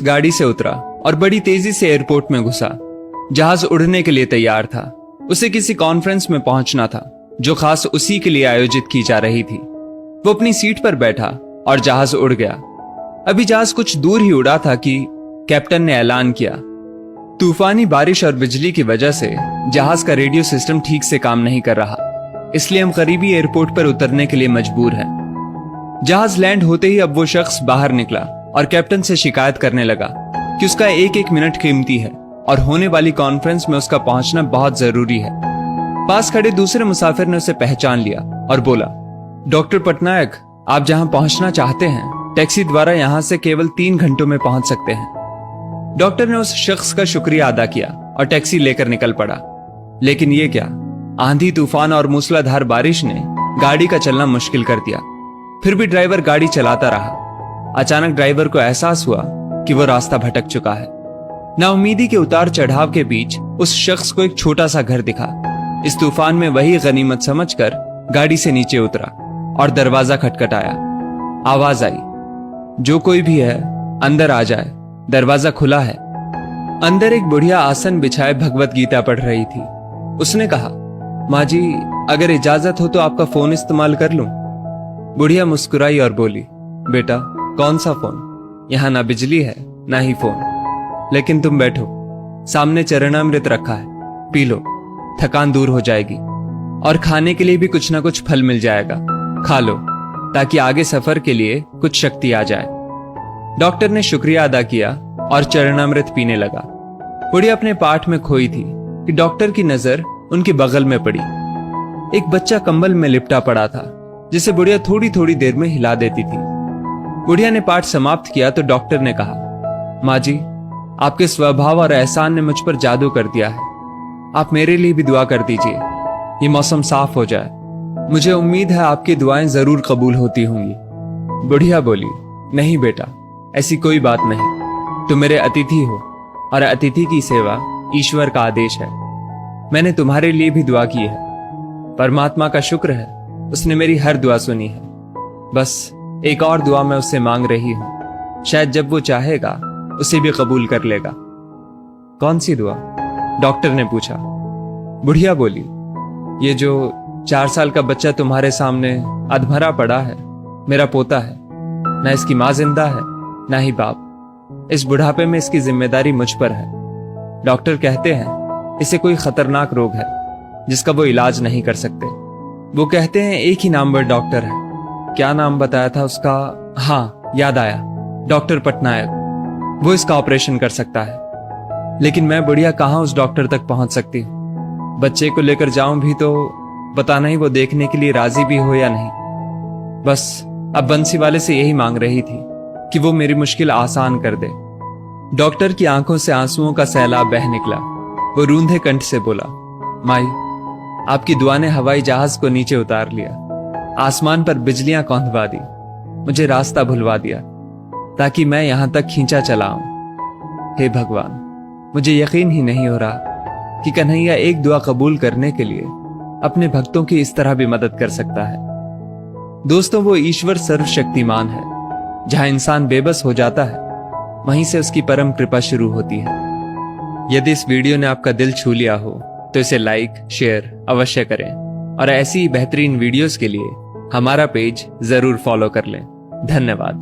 गाड़ी से उतरा और बड़ी तेजी से एयरपोर्ट में घुसा। जहाज उड़ने के लिए तैयार था। उसे किसी कॉन्फ्रेंस में पहुंचना था जो खास उसी के लिए आयोजित की जा रही थी। वो अपनी सीट पर बैठा और जहाज उड़ गया। अभी जहाज कुछ दूर ही उड़ा था कि कैप्टन ने ऐलान किया, तूफानी बारिश और बिजली की वजह से जहाज का रेडियो सिस्टम ठीक से काम नहीं कर रहा, इसलिए हम करीबी एयरपोर्ट पर उतरने के लिए मजबूर हैं। जहाज लैंड होते ही अब वो शख्स बाहर निकला और कैप्टन से शिकायत करने लगा कि उसका एक एक मिनट कीमती है और होने वाली कॉन्फ्रेंस में उसका पहुंचना बहुत जरूरी है। पास खड़े दूसरे मुसाफिर ने उसे पहचान लिया और बोला, डॉक्टर पटनायक, आप जहां पहुंचना चाहते हैं टैक्सी द्वारा यहां से केवल 3 घंटों में पहुंच सकते हैं। डॉक्टर ने उस शख्स का शुक्रिया अदा किया और टैक्सी लेकर निकल पड़ा। लेकिन ये क्या, आंधी तूफान और मूसलाधार बारिश ने गाड़ी का चलना मुश्किल कर दिया। फिर भी ड्राइवर गाड़ी चलाता रहा। अचानक ड्राइवर को एहसास हुआ कि वो रास्ता भटक चुका है। नाउमीदी के उतार चढ़ाव के बीच उस शख्स को एक छोटा सा घर दिखा। इस तूफान में वही गनीमत समझकर गाड़ी से नीचे उतरा और दरवाजा खटखटाया। आवाज आई, जो कोई भी है अंदर आ जाए, दरवाजा खुला है। अंदर एक बुढ़िया आसन बिछाए भगवत गीता पढ़ रही थी। उसने कहा, माँ जी, अगर इजाजत हो तो आपका फोन इस्तेमाल कर लूं। बुढ़िया मुस्कुराई और बोली, बेटा, कौन सा फोन? यहाँ ना बिजली है ना ही फोन। लेकिन तुम बैठो, सामने चरणामृत रखा है, पी लो, थकान दूर हो जाएगी। और खाने के लिए भी कुछ ना कुछ फल मिल जाएगा, खा लो ताकि आगे सफर के लिए कुछ शक्ति आ जाए। डॉक्टर ने शुक्रिया अदा किया और चरणामृत पीने लगा। बुढ़िया अपने पाठ में खोई थी कि डॉक्टर की नजर उनके बगल में पड़ी। एक बच्चा कंबल में लिपटा पड़ा था जिसे बुढ़िया थोड़ी थोड़ी देर में हिला देती थी। बुढ़िया ने पाठ समाप्त किया तो डॉक्टर ने कहा, माँ जी, आपके स्वभाव और एहसान ने मुझ पर जादू कर दिया है। आप मेरे लिए भी दुआ कर दीजिए, ये मौसम साफ हो जाए। मुझे उम्मीद है आपकी दुआएं जरूर कबूल होती होंगी। बुढ़िया बोली, नहीं बेटा, ऐसी कोई बात नहीं। तुम मेरे अतिथि हो और अतिथि की सेवा ईश्वर का आदेश है। मैंने तुम्हारे लिए भी दुआ की है। परमात्मा का शुक्र है, उसने मेरी हर दुआ सुनी है। बस एक और दुआ मैं उससे मांग रही हूं, शायद जब वो चाहेगा उसे भी कबूल कर लेगा। कौन सी दुआ? डॉक्टर ने पूछा। बुढ़िया बोली, ये जो 4 साल का बच्चा तुम्हारे सामने अधमरा पड़ा है, मेरा पोता है। ना इसकी माँ जिंदा है ना ही बाप। इस बुढ़ापे में इसकी जिम्मेदारी मुझ पर है। डॉक्टर कहते हैं इसे कोई खतरनाक रोग है जिसका वो इलाज नहीं कर सकते। वो कहते हैं एक ही नामवर डॉक्टर है। क्या नाम बताया था उसका? हाँ, याद आया, डॉक्टर पटनायक। वो इसका ऑपरेशन कर सकता है। लेकिन मैं बुढ़िया कहाँ उस डॉक्टर तक पहुंच सकती हूँ? बच्चे को लेकर जाऊं भी तो पता नहीं वो देखने के लिए राजी भी हो या नहीं। बस अब बंसी वाले से यही मांग रही थी कि वो मेरी मुश्किल आसान कर दे। डॉक्टर की आंखों से आंसुओं का सैलाब बह निकला। वो रूंधे कंठ से बोला, माई, आपकी दुआ ने हवाई जहाज को नीचे उतार लिया, आसमान पर बिजलियां कौंधवा दी, मुझे रास्ता भुलवा दिया ताकि मैं यहां तक खींचा चला आऊं। हे भगवान, मुझे यकीन ही नहीं हो रहा कि कन्हैया एक दुआ कबूल करने के लिए अपने भक्तों की इस तरह भी मदद कर सकता है। दोस्तों, वो ईश्वर सर्वशक्तिमान है। जहां इंसान बेबस हो जाता है वहीं से उसकी परम कृपा शुरू होती है। यदि इस वीडियो ने आपका दिल छू लिया हो तो इसे लाइक शेयर अवश्य करें और ऐसी ही बेहतरीन वीडियोस के लिए हमारा पेज जरूर फॉलो कर लें। धन्यवाद।